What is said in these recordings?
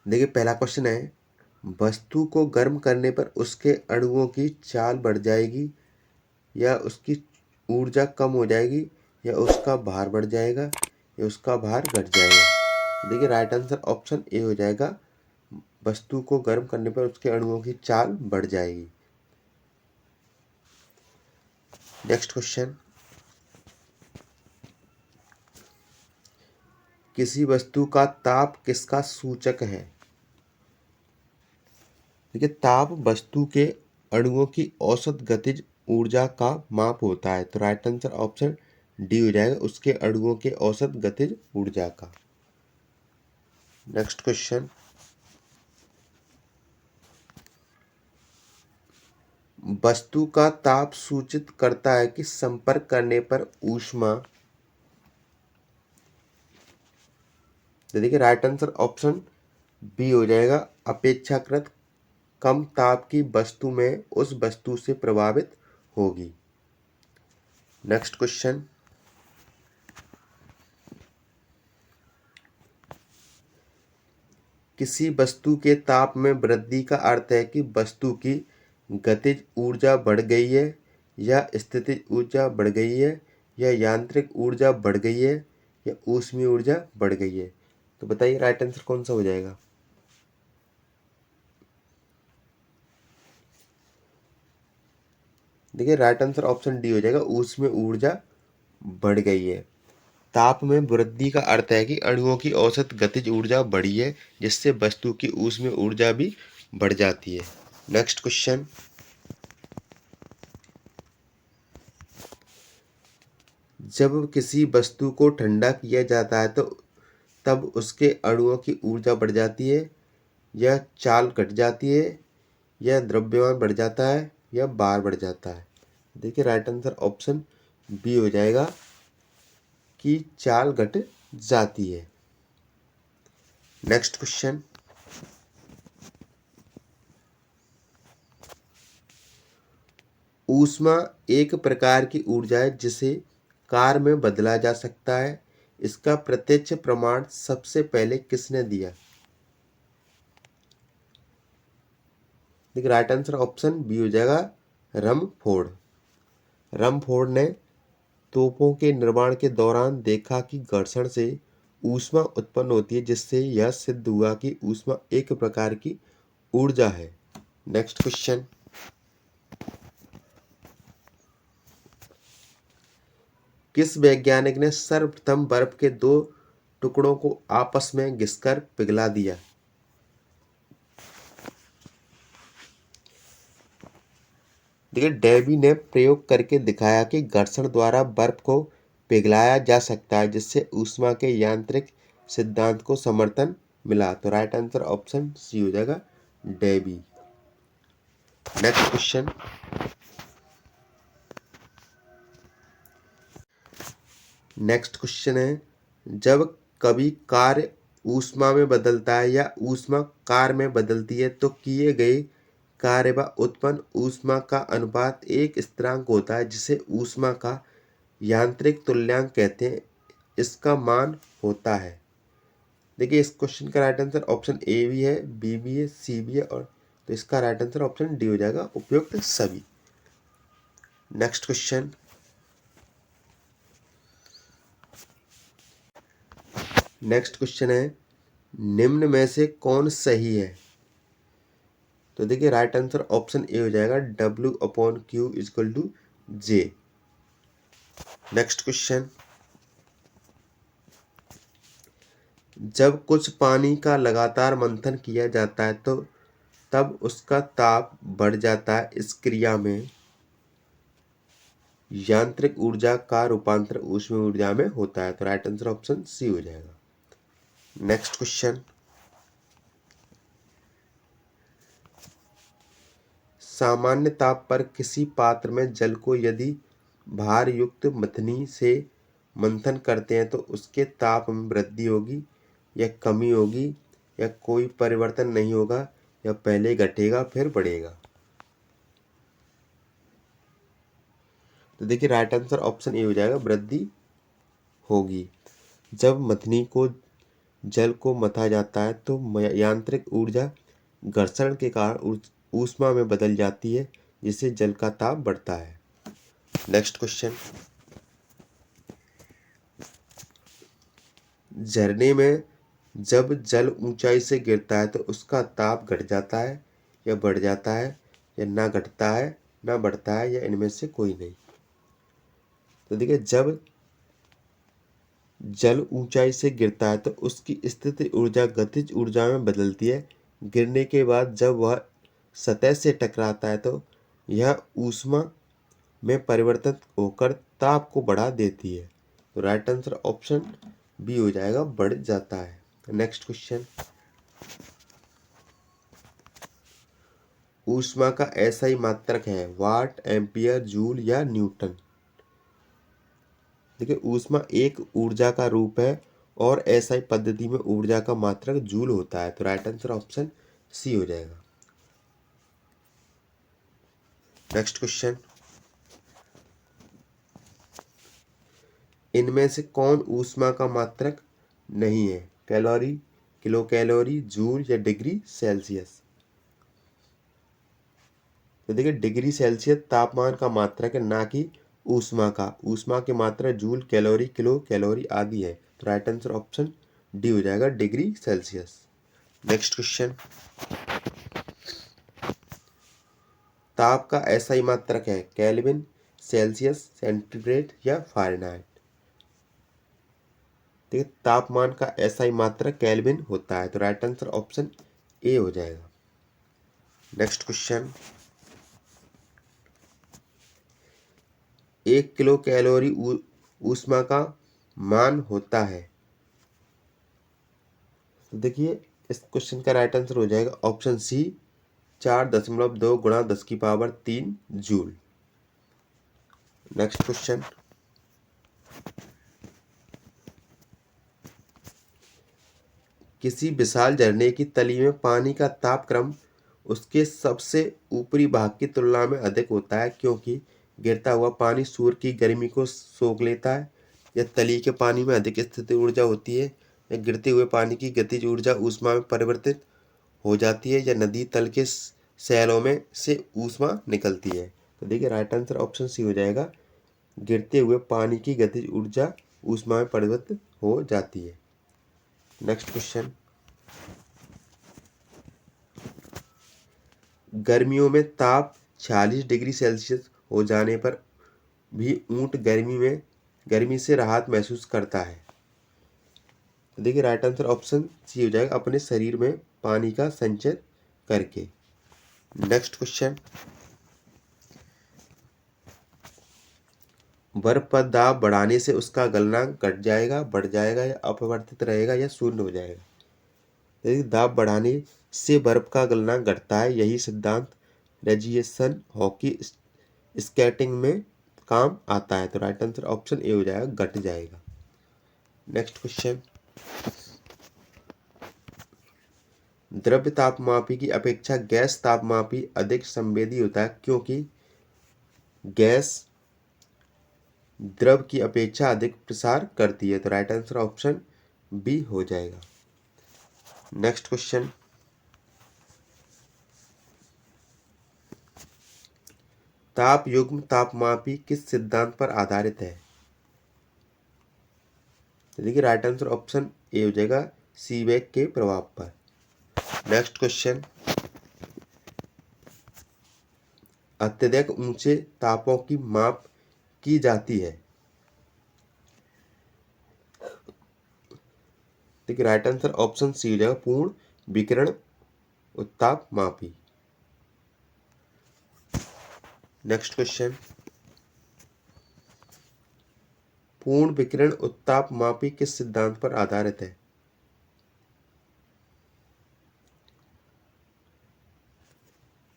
देखिए पहला क्वेश्चन है, वस्तु को गर्म करने पर उसके अणुओं की चाल बढ़ जाएगी या उसकी ऊर्जा कम हो जाएगी या उसका भार बढ़ जाएगा या उसका भार घट जाएगा। देखिए राइट आंसर ऑप्शन ए हो जाएगा, वस्तु को गर्म करने पर उसके अणुओं की चाल बढ़ जाएगी। नेक्स्ट क्वेश्चन, किसी वस्तु का ताप किसका सूचक है? देखिए ताप वस्तु के अणुओं की औसत गतिज ऊर्जा का माप होता है, तो राइट आंसर ऑप्शन डी हो जाएगा, उसके अणुओं के औसत गतिज ऊर्जा का। नेक्स्ट क्वेश्चन, वस्तु का ताप सूचित करता है कि संपर्क करने पर ऊष्मा। तो देखिए राइट आंसर ऑप्शन बी हो जाएगा, अपेक्षाकृत कम ताप की वस्तु में उस वस्तु से प्रभावित होगी। नेक्स्ट क्वेश्चन, किसी वस्तु के ताप में वृद्धि का अर्थ है कि वस्तु की गतिज ऊर्जा बढ़ गई है या स्थितिज ऊर्जा बढ़ गई है या यांत्रिक ऊर्जा बढ़ गई है या ऊष्मीय ऊर्जा बढ़ गई है। तो बताइए राइट आंसर कौन सा हो जाएगा? देखिए राइट आंसर ऑप्शन डी हो जाएगा, ऊष्मीय ऊर्जा बढ़ गई है। ताप में वृद्धि का अर्थ है कि अणुओं की औसत गतिज ऊर्जा बढ़ी है, जिससे वस्तु की ऊष्मीय ऊर्जा भी बढ़ जाती है। नेक्स्ट क्वेश्चन, जब किसी वस्तु को ठंडा किया जाता है तो तब उसके अणुओं की ऊर्जा बढ़ जाती है या चाल घट जाती है या द्रव्यमान बढ़ जाता है या भार बढ़ जाता है। देखिए राइट आंसर ऑप्शन बी हो जाएगा कि चाल घट जाती है। नेक्स्ट क्वेश्चन, ऊष्मा एक प्रकार की ऊर्जा है जिसे कार्य में बदला जा सकता है। इसका प्रत्यक्ष प्रमाण सबसे पहले किसने दिया? देखिए राइट आंसर ऑप्शन बी हो जाएगा, रमफोर्ड। रमफोर्ड ने तोपों के निर्माण के दौरान देखा कि घर्षण से ऊष्मा उत्पन्न होती है, जिससे यह सिद्ध हुआ कि ऊष्मा एक प्रकार की ऊर्जा है। नेक्स्ट क्वेश्चन, किस वैज्ञानिक ने सर्वप्रथम बर्फ के दो टुकड़ों को आपस में घिसकर पिघला दिया? देखिए डेवी ने प्रयोग करके दिखाया कि घर्षण द्वारा बर्फ को पिघलाया जा सकता है, जिससे ऊष्मा के यांत्रिक सिद्धांत को समर्थन मिला। तो राइट आंसर ऑप्शन सी हो जाएगा, डेवी। नेक्स्ट क्वेश्चन, है, जब कभी कार्य ऊष्मा में बदलता है या ऊष्मा कार्य में बदलती है तो किए गए कार्य व उत्पन्न ऊष्मा का अनुपात एक स्थिरांक होता है, जिसे ऊष्मा का यांत्रिक तुल्यांक कहते हैं। इसका मान होता है। देखिए इस क्वेश्चन का राइट आंसर ऑप्शन ए भी है, बी भी है, सी भी है, और तो इसका राइट आंसर ऑप्शन डी हो जाएगा, उपयुक्त सभी। नेक्स्ट क्वेश्चन, है, निम्न में से कौन सही है? तो देखिए राइट आंसर ऑप्शन ए हो जाएगा, W/Q=J। नेक्स्ट क्वेश्चन, जब कुछ पानी का लगातार मंथन किया जाता है तो तब उसका ताप बढ़ जाता है। इस क्रिया में यांत्रिक ऊर्जा का रूपांतर ऊष्मीय ऊर्जा में होता है। तो राइट आंसर ऑप्शन सी हो जाएगा। नेक्स्ट क्वेश्चन, सामान्य ताप पर किसी पात्र में जल को यदि भार युक्त मथनी से मंथन करते हैं तो उसके ताप में वृद्धि होगी या कमी होगी या कोई परिवर्तन नहीं होगा या पहले घटेगा फिर बढ़ेगा? तो देखिए राइट आंसर ऑप्शन ए हो जाएगा, वृद्धि होगी। जब मथनी को जल को मथा जाता है तो यांत्रिक ऊर्जा घर्षण के कारण ऊष्मा में बदल जाती है, जिससे जल का ताप बढ़ता है। नेक्स्ट क्वेश्चन, झरने में जब जल ऊंचाई से गिरता है तो उसका ताप घट जाता है या बढ़ जाता है, या ना घटता है ना बढ़ता है, या इनमें से कोई नहीं। तो देखिए, जब जल ऊंचाई से गिरता है तो उसकी स्थिति ऊर्जा गतिज ऊर्जा में बदलती है। गिरने के बाद जब वह सतह से टकराता है तो यह ऊष्मा में परिवर्तित होकर ताप को बढ़ा देती है। तो राइट आंसर ऑप्शन बी हो जाएगा, बढ़ जाता है। नेक्स्ट क्वेश्चन, ऊष्मा का ऐसा ही मात्रक है, वाट, एम्पियर, जूल या न्यूटन। देखिए, ऊष्मा एक ऊर्जा का रूप है और एसआई पद्धति में ऊर्जा का मात्रक जूल होता है। तो राइट आंसर ऑप्शन सी हो जाएगा। नेक्स्ट क्वेश्चन, इनमें से कौन ऊष्मा का मात्रक नहीं है? कैलोरी, किलो कैलोरी, जूल या डिग्री सेल्सियस। तो देखिए, डिग्री सेल्सियस तापमान का मात्रक है, ना कि ऊष्मा का। ऊष्मा की मात्रा जूल, कैलोरी, किलो कैलोरी आदि है। तो राइट आंसर ऑप्शन डी हो जाएगा, डिग्री सेल्सियस। नेक्स्ट क्वेश्चन, ताप का ऐसा ही मात्रक है, केल्विन, सेल्सियस, सेंटीग्रेड या फ़ारेनहाइट। देखिए, तापमान का ऐसा ही मात्रक केल्विन होता है। तो राइट आंसर ऑप्शन ए हो जाएगा। नेक्स्ट क्वेश्चन, 1 किलो कैलोरी ऊष्मा का मान होता है। तो देखिए, इस क्वेश्चन का राइट आंसर हो जाएगा ऑप्शन सी, 4.2 गुणा 10⁻³ जूल। नेक्स्ट क्वेश्चन, किसी विशाल झरने की तली में पानी का तापक्रम उसके सबसे ऊपरी भाग की तुलना में अधिक होता है, क्योंकि गिरता हुआ पानी सूर्य की गर्मी को सोख लेता है, या तली के पानी में अधिक स्थिति ऊर्जा होती है, या गिरते हुए पानी की गतिज ऊर्जा ऊष्मा में परिवर्तित हो जाती है, या नदी तल के सैलों में से ऊष्मा निकलती है। तो देखिए, राइट आंसर ऑप्शन सी हो जाएगा, गिरते हुए पानी की गतिज ऊर्जा ऊष्मा में परिवर्तित हो जाती है। नेक्स्ट क्वेश्चन, गर्मियों में ताप 46 डिग्री सेल्सियस हो जाने पर भी ऊंट गर्मी से राहत महसूस करता है। तो देखिए, राइट आंसर ऑप्शन सी हो जाएगा, अपने शरीर में पानी का संचय करके। नेक्स्ट क्वेश्चन, बर्फ पर दाब बढ़ाने से उसका गलनांक घट जाएगा, बढ़ जाएगा, या अपरिवर्तित रहेगा, या शून्य हो जाएगा। यदि दाब बढ़ाने से बर्फ का गलनांक घटता है, यही सिद्धांत रेजिएशन हॉकी स्केटिंग में काम आता है। तो राइट आंसर ऑप्शन ए हो जाएगा, घट जाएगा। नेक्स्ट क्वेश्चन, द्रव्य तापमापी की अपेक्षा गैस तापमापी अधिक संवेदी होता है, क्योंकि गैस द्रव की अपेक्षा अधिक प्रसार करती है। तो राइट आंसर ऑप्शन बी हो जाएगा। नेक्स्ट क्वेश्चन, ताप युग्म तापमापी किस सिद्धांत पर आधारित है? तो देखिए, राइट आंसर ऑप्शन ए हो जाएगा, सीबेक के प्रभाव पर। नेक्स्ट क्वेश्चन, अत्यधिक ऊंचे तापों की माप की जाती है। देखिए, राइट आंसर ऑप्शन सी हो जाएगा, पूर्ण विकिरण उत्ताप मापी। नेक्स्ट क्वेश्चन, पूर्ण विकिरण उत्ताप मापी किस सिद्धांत पर आधारित है?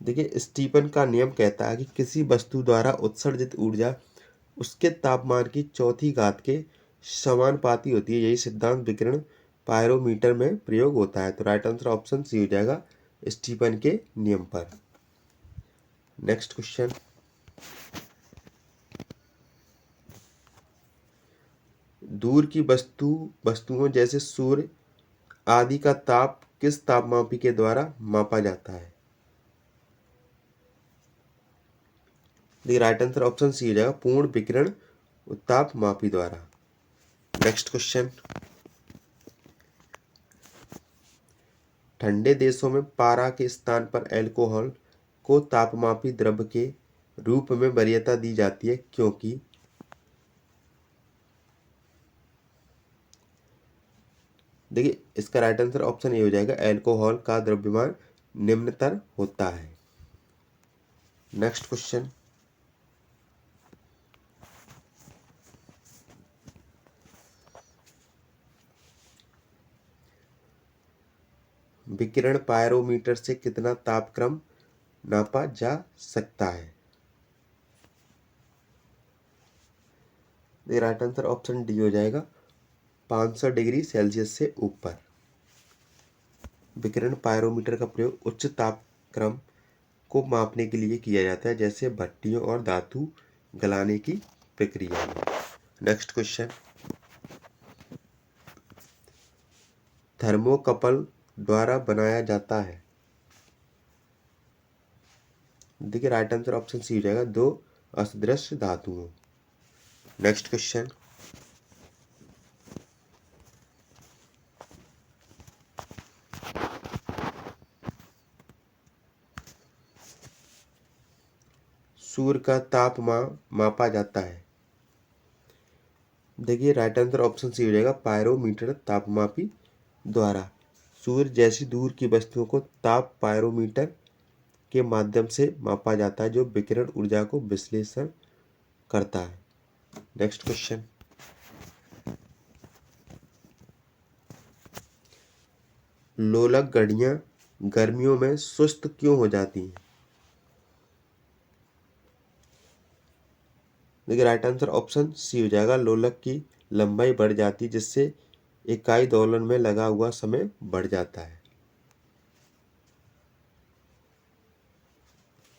देखिए, स्टीफन का नियम कहता है कि किसी वस्तु द्वारा उत्सर्जित ऊर्जा उसके तापमान की चौथी घात के समानुपाती होती है। यही सिद्धांत विकिरण पायरोमीटर में प्रयोग होता है। तो राइट आंसर ऑप्शन सी हो जाएगा, स्टीफन के नियम पर। नेक्स्ट क्वेश्चन, दूर की वस्तुओं जैसे सूर्य आदि का ताप किस तापमापी के द्वारा मापा जाता है? देखिए राइट आंसर ऑप्शन सी हो जाएगा, पूर्ण विकिरण उत्ताप मापी द्वारा। नेक्स्ट क्वेश्चन, ठंडे देशों में पारा के स्थान पर अल्कोहल को तापमापी द्रव्य के रूप में वरीयता दी जाती है क्योंकि? देखिए इसका राइट आंसर ऑप्शन ए हो जाएगा, अल्कोहल का द्रव्यमान निम्नतर होता है। नेक्स्ट क्वेश्चन, विकिरण पायरोमीटर से कितना तापक्रम नापा जा सकता है? राइट आंसर ऑप्शन डी हो जाएगा, 500 डिग्री सेल्सियस से ऊपर। विकिरण पायरोमीटर का प्रयोग उच्च तापक्रम को मापने के लिए किया जाता है, जैसे भट्टियों और धातु गलाने की प्रक्रिया में। नेक्स्ट क्वेश्चन, थर्मोकपल द्वारा बनाया जाता है। देखिए राइट आंसर ऑप्शन सी हो जाएगा, 2 असदृश्य धातुओं। नेक्स्ट क्वेश्चन, सूर्य का तापमान मापा जाता है। देखिए राइट आंसर ऑप्शन सी हो जाएगा, पायरोमीटर तापमापी द्वारा। सूर्य जैसी दूर की वस्तुओं को ताप पायरोमीटर के माध्यम से मापा जाता है, जो विकिरण ऊर्जा को विश्लेषण करता है। नेक्स्ट क्वेश्चन, लोलक घड़ियां गर्मियों में सुस्त क्यों हो जाती हैं? देखिए राइट आंसर ऑप्शन सी हो जाएगा, लोलक की लंबाई बढ़ जाती है, जिससे इकाई दोलन में लगा हुआ समय बढ़ जाता है।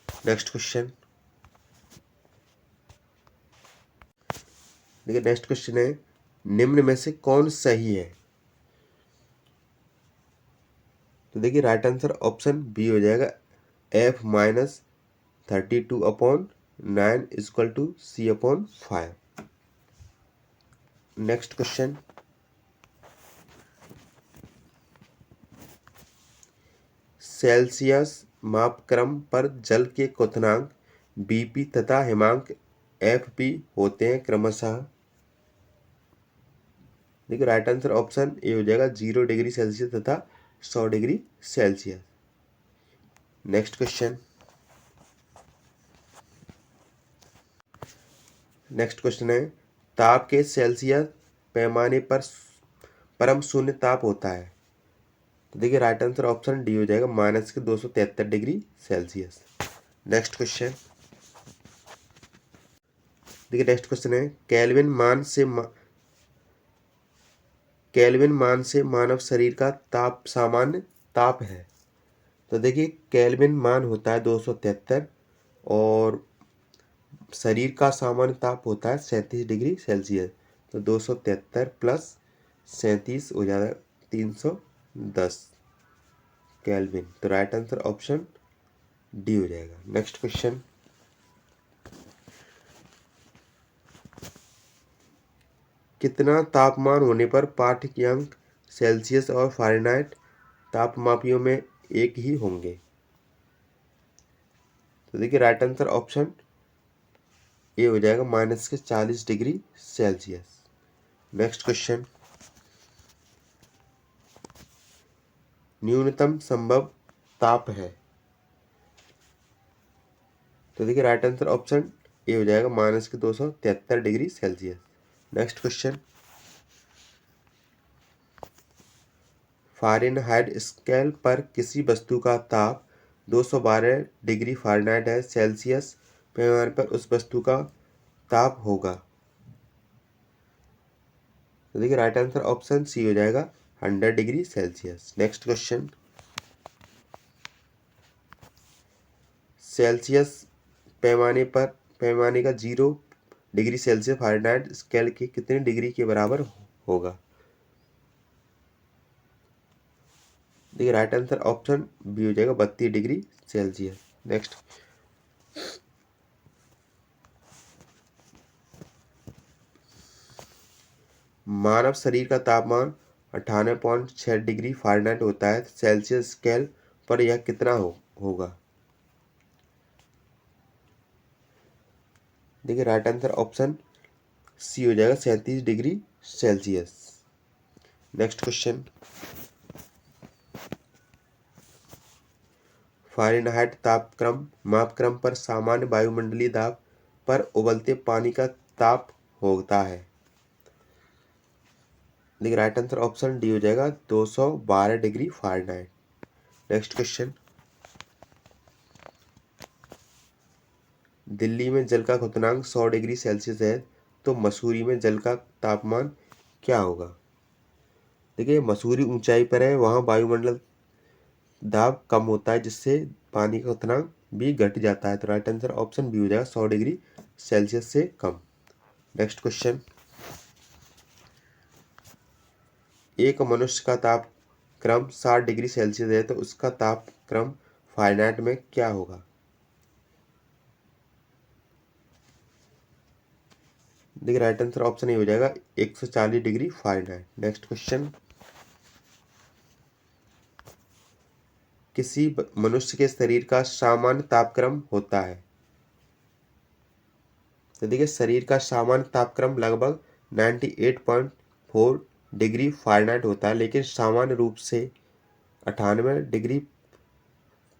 नेक्स्ट क्वेश्चन, देखिए नेक्स्ट क्वेश्चन है, निम्न में से कौन सही है? तो देखिए राइट आंसर ऑप्शन बी हो जाएगा, F-32/9 equal to C/5। Next question, Celsius मापक्रम पर जल के क्वथनांक BP तथा हिमांक FP होते हैं क्रमशः। देखिए राइट आंसर ऑप्शन ए हो जाएगा, 0 डिग्री सेल्सियस तथा 100 डिग्री सेल्सियस। नेक्स्ट क्वेश्चन, है, ताप के सेल्सियस पैमाने पर परम शून्य ताप होता है। तो देखिए राइट आंसर ऑप्शन डी हो जाएगा, -273 डिग्री सेल्सियस। नेक्स्ट क्वेश्चन, देखिए नेक्स्ट क्वेश्चन है, केल्विन मान से मानव शरीर का ताप सामान्य ताप है। तो देखिए केल्विन मान होता है 273 और शरीर का सामान्य ताप होता है 37 डिग्री सेल्सियस। तो 273 प्लस 37 हो जाएगा 310 केल्विन। तो राइट आंसर ऑप्शन डी हो जाएगा। नेक्स्ट क्वेश्चन, कितना तापमान होने पर पाठ्य के अंक सेल्सियस और फ़ारेनहाइट तापमापियों में एक ही होंगे? तो देखिए राइट आंसर ऑप्शन ए हो जाएगा, -40 डिग्री सेल्सियस। नेक्स्ट क्वेश्चन, न्यूनतम संभव ताप है। तो देखिए राइट आंसर ऑप्शन ए हो जाएगा, -273 degree Celsius. Next question, Fahrenheit scale पर किसी वस्तु का ताप 212 डिग्री फ़ारेनहाइट है, सेल्सियस पैमाने पर उस वस्तु का ताप होगा। तो देखिए राइट आंसर ऑप्शन सी हो जाएगा, 100 degree Celsius. Next question, Celsius पैमाने का 0 डिग्री सेल्सियस फ़ारेनहाइट स्केल के कितने डिग्री के बराबर होगा? देखिए राइट आंसर ऑप्शन बी हो जाएगा 32 डिग्री सेल्सियस। नेक्स्ट, मानव शरीर का तापमान 98.6 डिग्री फ़ारेनहाइट होता है, सेल्सियस स्केल पर यह कितना होगा। देखिए राइट आंसर ऑप्शन सी हो जाएगा 37 degree Celsius. Next question, Fahrenheit तापक्रम मापक्रम पर सामान्य वायुमंडलीय दाब पर उबलते पानी का ताप होता है। देखिए राइट आंसर ऑप्शन डी हो जाएगा 212 degree Fahrenheit. Next question, Delhi में जल का क्वथनांक 100 डिग्री सेल्सियस है, तो मसूरी में जल का तापमान क्या होगा। देखिए मसूरी ऊंचाई पर है, वहाँ वायुमंडल दाब कम होता है, जिससे पानी का क्वथनांक भी घट जाता है। तो राइट आंसर ऑप्शन बी हो जाएगा 100 डिग्री सेल्सियस से कम। नेक्स्ट क्वेश्चन, एक मनुष्य का तापक्रम 60 डिग्री सेल्सियस है, तो उसका तापक्रम फ़ारेनहाइट में क्या होगा। देखिए राइट आंसर ऑप्शन ए हो जाएगा 140 डिग्री फ़ारेनहाइट। नेक्स्ट क्वेश्चन, किसी मनुष्य के शरीर का सामान्य तापक्रम होता है। तो देखिए शरीर का सामान्य तापक्रम लगभग 98.4 डिग्री फ़ारेनहाइट होता है, लेकिन सामान्य रूप से 98 डिग्री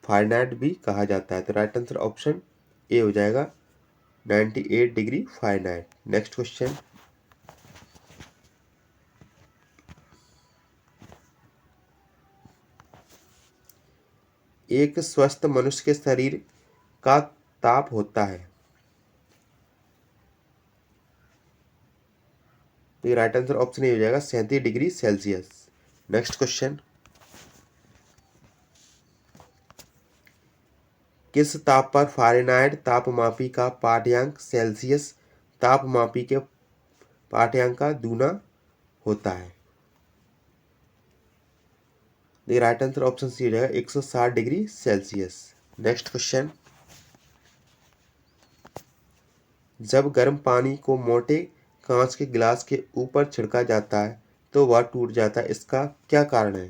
फ़ारेनहाइट भी कहा जाता है। तो राइट आंसर ऑप्शन ए हो जाएगा 98 डिग्री फ़ारेनहाइट। नेक्स्ट क्वेश्चन, एक स्वस्थ मनुष्य के शरीर का ताप होता है। तो राइट आंसर ऑप्शन ए हो जाएगा 37 डिग्री सेल्सियस। नेक्स्ट क्वेश्चन, किस ताप पर फ़ारेनहाइट तापमापी का पाठ्यांक सेल्सियस तापमापी के पाठ्यांक का दूना होता है। देखिए राइट आंसर ऑप्शन सी हो जाएगा 160 डिग्री सेल्सियस। नेक्स्ट क्वेश्चन, जब गर्म पानी को मोटे कांच के गिलास के ऊपर छिड़का जाता है तो वह टूट जाता है, इसका क्या कारण है।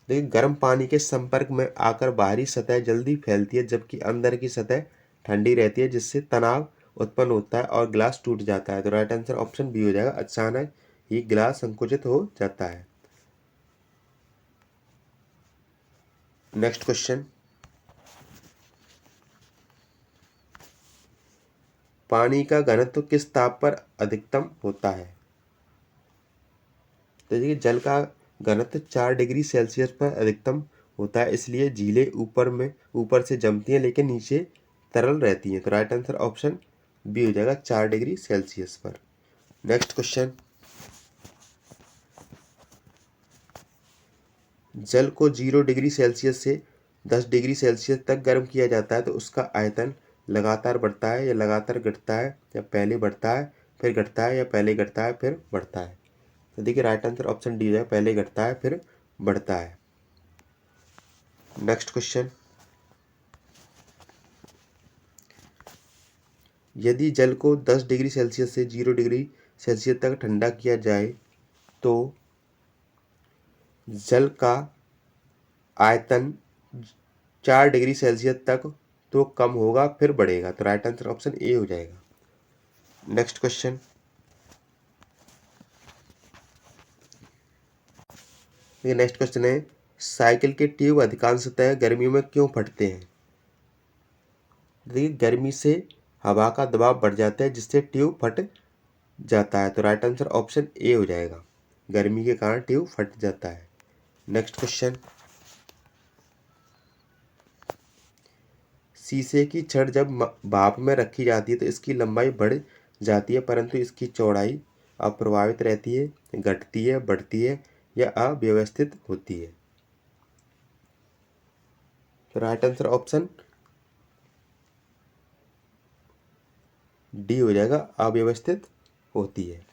देखिए गर्म पानी के संपर्क में आकर बाहरी सतह जल्दी फैलती है, जबकि अंदर की सतह ठंडी रहती है, जिससे तनाव उत्पन्न होता है और गिलास टूट जाता है। तो राइट आंसर ऑप्शन बी हो जाएगा, अचानक ही गिलास संकुचित हो जाता है। नेक्स्ट क्वेश्चन, पानी का घनत्व किस ताप पर अधिकतम होता है। तो देखिए जल का घनत्व 4 डिग्री सेल्सियस पर अधिकतम होता है, इसलिए झीलें ऊपर से जमती हैं लेकिन नीचे तरल रहती हैं। तो राइट आंसर ऑप्शन बी हो जाएगा 4 डिग्री सेल्सियस पर। नेक्स्ट क्वेश्चन, जल को 0 डिग्री सेल्सियस से 10 डिग्री सेल्सियस तक गर्म किया जाता है, तो उसका आयतन लगातार बढ़ता है या लगातार घटता है, या पहले बढ़ता है फिर घटता है, या पहले घटता है फिर बढ़ता है। तो देखिए राइट आंसर ऑप्शन डी है, पहले घटता है फिर बढ़ता है। नेक्स्ट क्वेश्चन, यदि जल को 10 डिग्री सेल्सियस से 0 डिग्री सेल्सियस तक ठंडा किया जाए तो जल का आयतन 4 डिग्री सेल्सियस तक तो कम होगा फिर बढ़ेगा। तो राइट आंसर ऑप्शन ए हो जाएगा। नेक्स्ट क्वेश्चन, ये नेक्स्ट क्वेश्चन है, साइकिल के ट्यूब अधिकांशतः गर्मियों में क्यों फटते हैं। देखिए गर्मी से हवा का दबाव बढ़ जाता है, जिससे ट्यूब फट जाता है। तो राइट आंसर ऑप्शन ए हो जाएगा, गर्मी के कारण ट्यूब फट जाता है। नेक्स्ट क्वेश्चन, शीशे की छड़ जब भाप में रखी जाती है तो इसकी लंबाई बढ़ जाती है, परंतु इसकी चौड़ाई अप्रभावित रहती है, घटती है, बढ़ती है या अव्यवस्थित होती है। तो राइट आंसर ऑप्शन डी हो जाएगा, अव्यवस्थित होती है।